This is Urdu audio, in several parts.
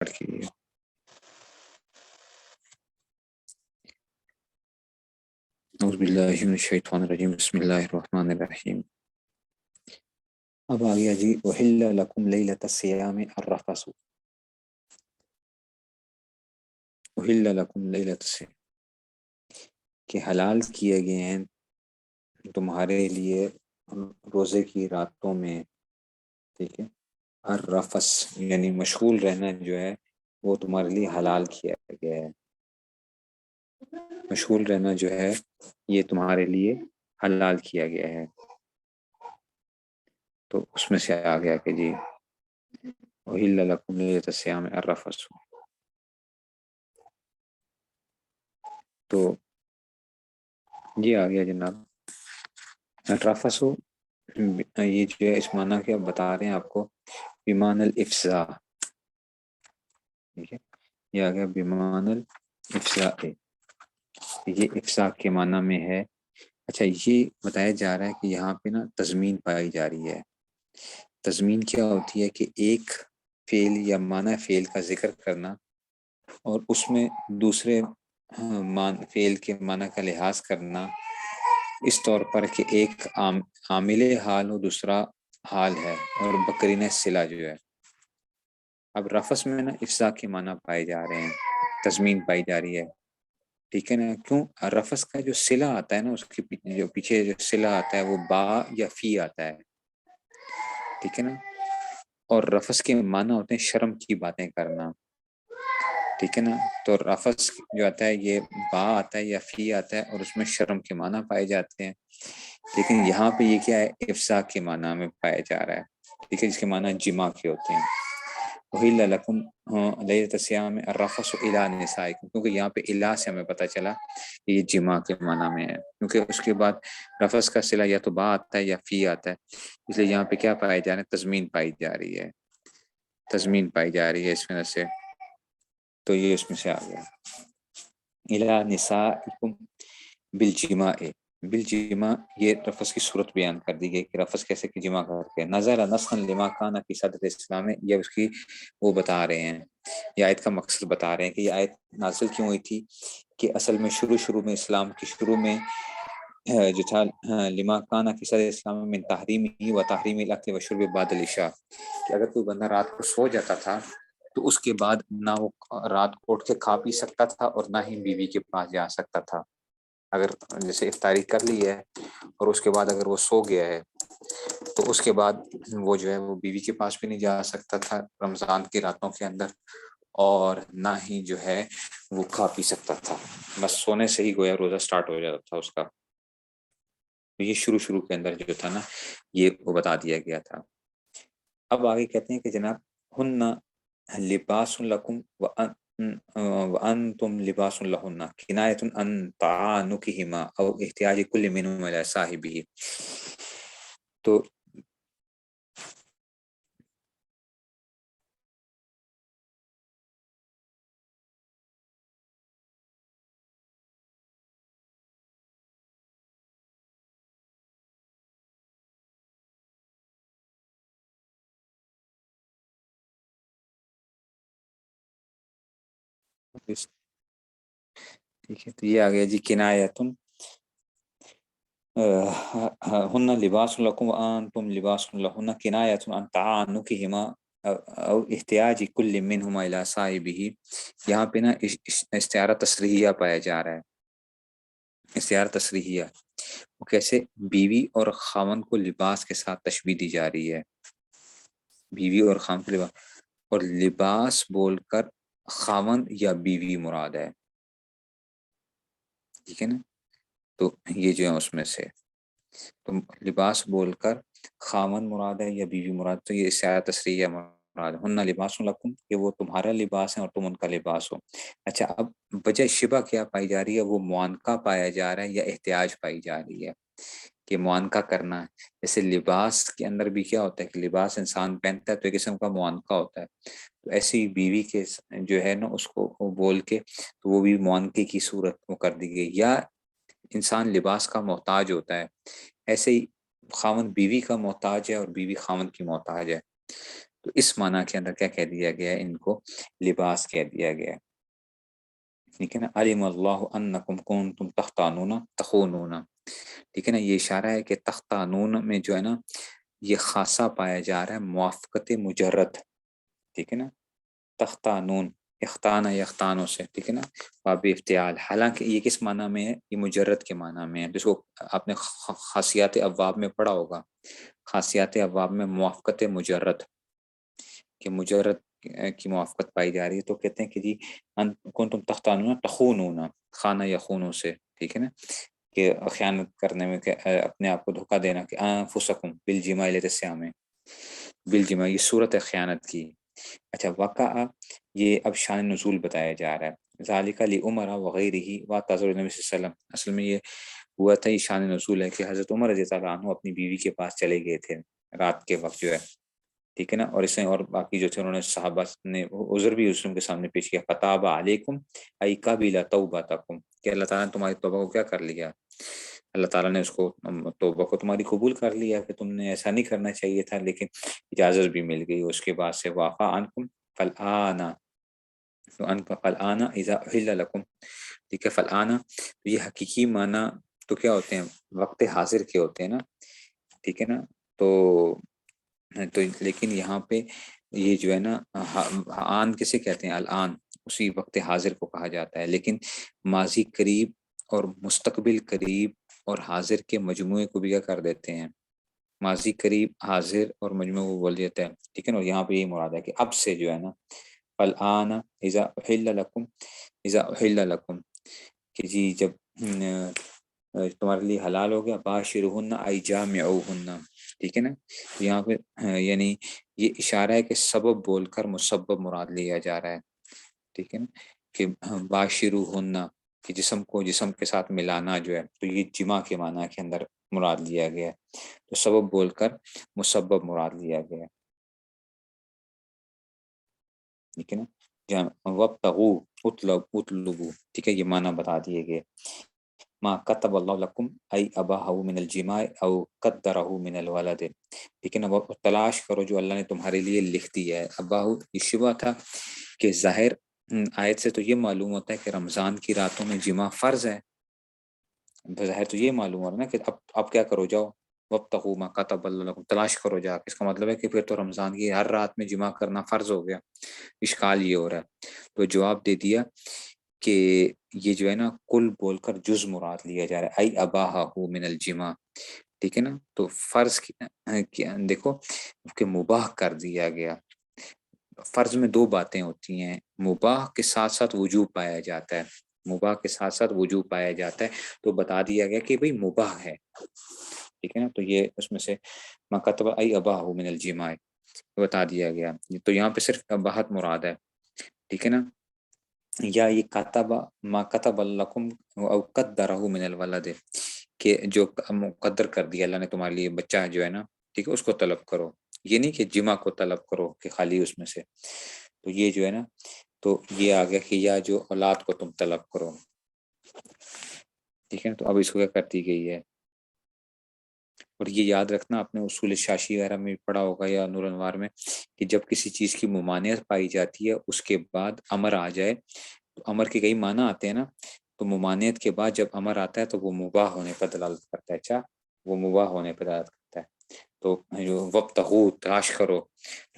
کیجیے۔ اعوذ باللہ من الشیطان الرجیم، بسم اللہ الرحمن الرحیم۔ اب آ گیا جی احل لکم لیلۃ الصیام الرفث، احل لکم لیلۃ الصیام کہ حلال کیے گئے ہیں تمہارے لیے روزے کی راتوں میں، ٹھیک ہے، الرفث یعنی مشغول رہنا جو ہے وہ تمہارے لیے حلال کیا گیا ہے، مشغول رہنا جو ہے یہ تمہارے لیے حلال کیا گیا ہے۔ تو اس میں سے آ گیا کہ جی احل لکم لیلۃ الصیام الرفث، تو یہ آ گیا جناب الرفث، یہ جو ہے اس معنی کے بتا رہے ہیں آپ کو بمان الافزاء، ٹھیک ہے، یہ آ گیا بمان الافزاء، یہ افزا کے معنی میں ہے۔ اچھا، یہ بتایا جا رہا ہے کہ یہاں پہ نا تضمین پائی جا رہی ہے۔ تضمین کیا ہوتی ہے کہ ایک فعل یا معنی فعل کا ذکر کرنا اور اس میں دوسرے فعل کے معنی کا لحاظ کرنا، اس طور پر کہ ایک عامل حال ہو دوسرا حال ہے، اور بقرینہ صلہ جو ہے۔ اب رفث میں نا افزا کے معنی پائے جا رہے ہیں، تضمین پائی جا رہی ہے، ٹھیک ہے نا۔ کیوں؟ رفث کا جو صلہ آتا ہے نا، اس کے جو پیچھے جو صلہ آتا ہے وہ با یا فی آتا ہے، ٹھیک ہے نا۔ اور رفث کے معنی ہوتے ہیں شرم کی باتیں کرنا، ٹھیک ہے نا۔ تو رفث جو آتا ہے یہ با آتا ہے یا فی آتا ہے، اور اس میں شرم کے معنی پائے جاتے ہیں، لیکن یہاں پہ یہ کیا ہے، افسا کے معنی میں پایا جا رہا ہے، ٹھیک ہے، جس کے معنی جمع کے ہوتے ہیں۔ احل لکم لیلۃ الصیام الرفث الی نسائکم، کیونکہ یہاں پہ الی سے ہمیں پتہ چلا کہ یہ جمع کے معنی میں ہے، کیونکہ اس کے بعد رفث کا صلہ یا تو با آتا ہے یا فی آتا ہے، اس لیے یہاں پہ کیا پایا جا رہا ہے، تضمین پائی جا رہی ہے، تضمین پائی جا رہی ہے اس وجہ سے، تو یہ اس میں سے آ گیا الی نسائکم بالجماع، بالجماع، یہ رفث کی صورت بیان کر دی گئی کہ رفث کیسے کہ جمع کر کے نظر نسخا لما کان فی صدر اسلام، یہ اس کی وہ بتا رہے ہیں، یہ آیت کا مقصد بتا رہے ہیں کہ یہ آیت نازل کیوں ہوئی تھی، کہ اصل میں شروع میں اسلام کی شروع میں جو تھا لما کان فی صدر اسلام من تحریمہ و تحریم الاکل والشرب بعد العشاء، کہ اگر کوئی بندہ رات کو سو جاتا تھا تو اس کے بعد نہ وہ رات کو اٹھ کے کھا پی سکتا تھا اور نہ ہی بیوی کے پاس جا سکتا تھا، اگر جیسے افطاری کر لی ہے اور اس کے بعد اگر وہ سو گیا ہے تو اس کے بعد وہ جو ہے وہ بیوی کے پاس بھی نہیں جا سکتا تھا رمضان کی راتوں کے اندر، اور نہ ہی جو ہے وہ کھا پی سکتا تھا، بس سونے سے ہی گویا روزہ سٹارٹ ہو جاتا تھا اس کا۔ یہ شروع کے اندر جو تھا نا یہ وہ بتا دیا گیا تھا۔ اب آگے کہتے ہیں کہ جناب ہن لباس لکم وانتم لباس لہن کنایۃ عن تعانکہما او احتیاج کل منہما الی صاحبہ، تو ٹھیک ہے، تو یہ آ گیا جی کنایۃ ہن لباس لکم وانتم لباس لہن کنایۃ عن تعانکہما او احتیاج کل منہما الی صاحبہ، یہاں پہ نا استعارہ تصریحیہ پایا جا رہا ہے، استعارہ تصریحیہ، وہ کیسے، بیوی اور خاوند کو لباس کے ساتھ تشبیہ دی جا رہی ہے، بیوی اور خاوند کو لباس، اور لباس بول کر خاوند یا بیوی مراد ہے، ٹھیک ہے نا۔ تو یہ جو ہے اس میں سے تو لباس بول کر خاوند مراد ہے یا بیوی مراد، تو یہ استعارہ تصریحیہ مراد ہے، ہن لباس لکم، کہ وہ تمہارا لباس ہے اور تم ان کا لباس ہو۔ اچھا، اب وجہ شبہ کیا پائی جا رہی ہے، وہ معانقہ پایا جا رہا ہے یا احتیاج پائی جا رہی ہے، کہ معانقہ کرنا ہے۔ جیسے لباس کے اندر بھی کیا ہوتا ہے کہ لباس انسان پہنتا ہے تو ایک قسم کا معانقہ ہوتا ہے، تو ایسی بیوی کے جو ہے نا اس کو بول کے تو وہ بھی معانقے کی صورت وہ کر دی گئی، یا انسان لباس کا محتاج ہوتا ہے، ایسے ہی خاوند بیوی کا محتاج ہے اور بیوی خاوند کی محتاج ہے، تو اس معنی کے اندر کیا کہہ دیا گیا ہے؟ ان کو لباس کہہ دیا گیا ہے، ٹھیک ہے نا. علم اللہ انکم کنتم تختانون تخونون، ٹھیک ہے نا. یہ اشارہ ہے کہ تختانون میں جو ہے نا یہ خاصہ پایا جا رہا ہے موافقت مجرد، ٹھیک ہے نا. تختانون اختانہ یختانوں سے، ٹھیک ہے نا، باب افتعال. حالانکہ یہ کس معنی میں ہے؟ یہ مجرد کے معنی میں ہے، جس کو آپ نے خاصیات ابواب میں پڑھا ہوگا. خاصیات ابواب میں موافقت مجرد، کہ مجرد کی موافقت پائی جا رہی ہے، تو کہتے ہیں کہ جی کنتم تختانون تخونون، خانہ یخونوں سے، ٹھیک ہے نا، کہ خیانت کرنے میں، کہ اپنے آپ کو دھوکہ دینا، کہ انفسکم بالجماع للصیام، بالجماع، یہ صورت ہے خیانت کی. اچھا، وقع یہ اب شان نزول بتایا جا رہا ہے. ذالک لعمر وغیرہ وتعذر النبی صلی اللہ علیہ وسلم، اصل میں یہ ہوا تھا، یہ شان نزول ہے کہ حضرت عمر رضی اللہ عنہ اپنی بیوی کے پاس چلے گئے تھے رات کے وقت جو ہے، ٹھیک ہے نا. اور اس میں اور باقی جو تھے انہوں نے صحابہ نے عذر بھی رسول کے سامنے پیش کیا. فتاب علیکم ای قبل توبتکم، کہ اللہ تعالیٰ نے تمہاری توبہ کو کیا کر لیا، اللہ تعالیٰ نے اس کو توبہ کو تمہاری قبول کر لیا، کہ تم نے ایسا نہیں کرنا چاہیے تھا، لیکن اجازت بھی مل گئی. اس کے بعد سے وافا عنکم فالآن، فالآن اذا احل لکم، ٹھیک ہے. فالآن یہ حقیقی معنی تو کیا ہوتے ہیں؟ وقت حاضر کے ہوتے ہیں نا، ٹھیک ہے نا. تو لیکن یہاں پہ یہ جو ہے نا آن کسے کہتے ہیں؟ الآن، اسی وقت حاضر کو کہا جاتا ہے. لیکن ماضی قریب اور مستقبل قریب اور حاضر کے مجموعے کو بھی کیا کر دیتے ہیں؟ ماضی قریب، حاضر اور مجموعے کو بول دیتے ہیں، ٹھیک ہے نا. اور یہاں پہ یہی مراد ہے کہ اب سے جو ہے نا، فالآن اذا احل لکم، اذا احل لکم، کہ جی جب تمہارے لیے حلال ہو گیا، باشرہن ای جامعوہن، ٹھیک ہے نا. یہاں پہ یعنی یہ اشارہ ہے کہ سبب بول کر مسبب مراد لیا جا رہا ہے، ٹھیک ہے نا. کہ باشرہن، کہ جسم کو جسم کے ساتھ ملانا جو ہے، تو یہ جماع کے معنی کے اندر مراد لیا گیا ہے. تو سبب بول کر مسبب مراد لیا گیا ہے، ٹھیک ہے نا. وابتغوا اطلبوا، ٹھیک ہے، یہ معنی بتا دیے گئے. ما كتب اللہ لکم ای اباہ من الجماع او قدرہ من الولد، ٹھیک ہے نا. وہ تلاش کرو جو اللہ نے تمہارے لیے لکھ دیا ہے. اباہ یہ شبہ تھا کہ ظاہر آیت سے تو یہ معلوم ہوتا ہے کہ رمضان کی راتوں میں جماع فرض ہے. ظاہر تو یہ معلوم ہو رہا ہے نا کہ اب کیا کرو، جاؤ وابتغوا ما كتب اللہ لکم، تلاش کرو جا کے. اس کا مطلب ہے کہ پھر تو رمضان کی ہر رات میں جماع کرنا فرض ہو گیا. اشکال یہ ہو رہا ہے، تو جواب دے دیا کہ یہ جو ہے نا کل بول کر جز مراد لیا جا رہا ہے، ای اباہہ من الجماع، ٹھیک ہے نا. تو فرض دیکھو کہ مباح کر دیا گیا. فرض میں دو باتیں ہوتی ہیں، مباح کے ساتھ ساتھ وجوب پایا جاتا ہے، مباح کے ساتھ ساتھ وجوب پایا جاتا ہے. تو بتا دیا گیا کہ بھئی مباح ہے، ٹھیک ہے نا. تو یہ اس میں سے مکتبہ ای اباہ من الجماع بتا دیا گیا. تو یہاں پہ صرف اباحت مراد ہے، ٹھیک ہے نا. یا یہ کتب ما کتب لکم او قدرہ من الولد، کہ جو مقدر کر دیا اللہ نے تمہارے لیے بچہ جو ہے نا، ٹھیک ہے، اس کو طلب کرو. یہ نہیں کہ جمع کو طلب کرو کہ خالی اس میں سے. تو یہ جو ہے نا، تو یہ آ گیا کہ یا جو اولاد کو تم طلب کرو، ٹھیک ہے نا. تو اب اس کو کیا کرتی گئی ہے. اور یہ یاد رکھنا، آپ نے اصول شاشی وغیرہ میں پڑھا ہوگا یا نور انوار میں، کہ جب کسی چیز کی ممانعت پائی جاتی ہے اس کے بعد امر آ جائے، تو امر کے کئی معنی آتے ہیں نا. تو ممانعت کے بعد جب امر آتا ہے تو وہ مباح ہونے پر دلالت کرتا ہے. اچھا، وہ مباح ہونے پر دلالت کرتا ہے. تو وابتغوا، تلاش کرو،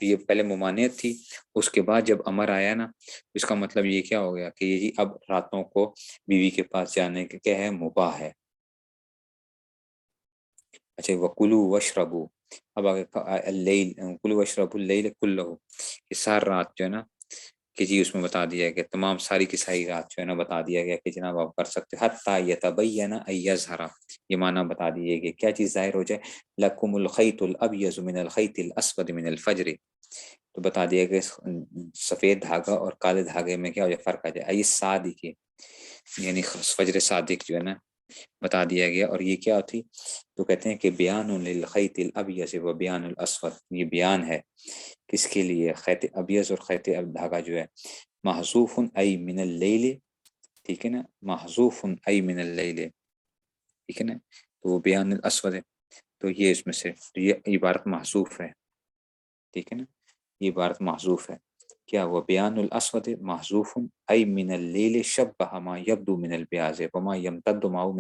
یہ پہلے ممانعت تھی، اس کے بعد جب امر آیا نا، اس کا مطلب یہ کیا ہو گیا کہ یہ جی اب راتوں کو بیوی کے پاس جانے کے کیا ہے؟ مباح ہے. اچھا، وَكُلُوا وَاشْرَبُوا، اب آگے اللیل، کلوا واشربوا اللیل کلہ، کہ سار رات جو ہے نا، کہ جی اس میں بتا دیا گیا تمام ساری کی ساری رات جو ہے نا بتا دیا گیا کہ جناب آپ کر سکتے حتیٰ یتبین ان یظہر، یہ معنی بتا دیے گئے کیا چیز ظاہر ہو جائے. لکم الخیط الابیض من الخیط الاسود من الفجر، تو بتا دیا کہ سفید دھاگا اور کالے دھاگے میں کیا ہو جائے؟ فرق آ جائے. ای صادق، یعنی فجر صادق جو ہے نا بتا دیا گیا. اور یہ کیا تھی؟ تو کہتے ہیں کہ بیان للخیط الابیض و بیان الاسود، یہ بیان ہے کس کے لیے؟ خیط ابیض اور خیط دھاگا جو ہے محذوف ای من اللیل، ٹھیک ہے نا، محذوف ای من اللیل، ٹھیک ہے نا. تو وہ بیان الاسود ہے، تو یہ اس میں سے تو یہ عبارت محذوف ہے، ٹھیک ہے نا. یہ عبارت محذوف ہے. کیا وہ بیان الاسود محذوف ای من اللیل شبہ ما یبدو من البیاض وما یمتد معه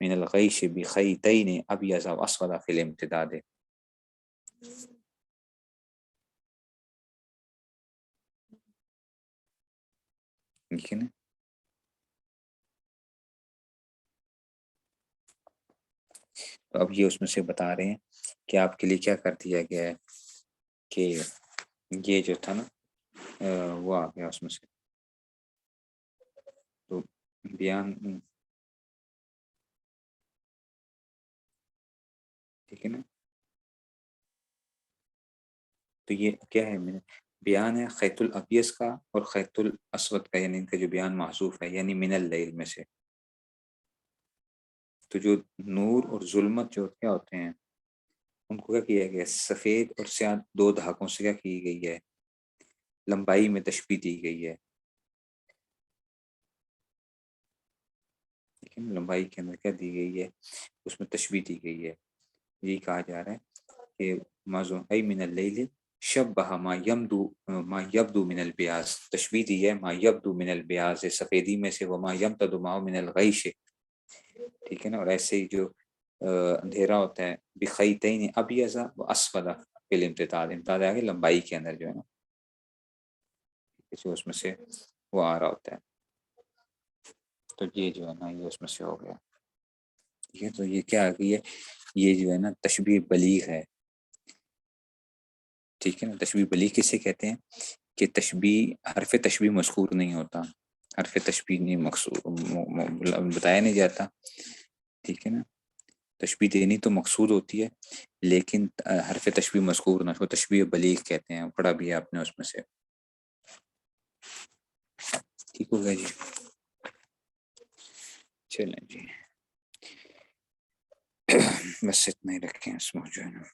من الغیش بخیتین ابیض و اسود فی الامتداد. ٹھیک ہے نا. تو اب یہ اس میں سے بتا رہے ہیں کہ آپ کے لیے کیا کر دیا گیا ہے کہ یہ جو تھا نا وہ آ گیا اس میں سے. تو بیان ٹھیک ہے نا. تو یہ کیا ہے بیان ہے خیط الابیض کا اور خیط الاسود کا، یعنی ان کا جو بیان محذوف ہے، یعنی من اللیل میں سے. تو جو نور اور ظلمت جو کیا ہوتے ہیں ان کو کیا کیا گیا، سفید اور سیاہ دو دھاگوں سے کیا کی گئی ہے، لمبائی میں تشبیہ دی گئی ہے. لیکن لمبائی کے اندر کیا دی گئی ہے، اس میں تشبیہ دی گئی ہے. یہی کہا جا رہا ہے کہ مازو ای من اللیل شبہ ما یبدو من البیاض، تشبیہ دی ہے ما یبدو من البیاض، سفیدی میں سے، وما یمتد معه من الغیش. ٹھیک ہے نا. اور ایسے ہی جو اندھیرا ہوتا ہے بخیتین ابیض و اسود فی الامتداد، امتداد آگے لمبائی کے اندر جو ہے نا کسی اس میں سے وہ آ رہا ہوتا ہے. تو یہ جو ہے نا یہ اس میں سے ہو گیا. ٹھیک ہے. تو یہ کیا آ گئی ہے، یہ جو ہے نا تشبیہ بلیغ ہے. ٹھیک ہے نا. تشبیہ بلیغ کسے کہتے ہیں کہ تشبیہ، حرف تشبیہ مذکور نہیں ہوتا، حرف تشبیہ نہیں بتایا نہیں جاتا. ٹھیک ہے نا. تشبیہ دینی تو مقصود ہوتی ہے لیکن حرف تشبیہ مذکور نہ ہو، تشبیہ بلیغ کہتے ہیں. پڑھا بھی ہے آپ نے اس میں سے. ٹھیک ہو گیا جی. چلیں جی بس اتنا ہی رکھیں اس موضوع میں.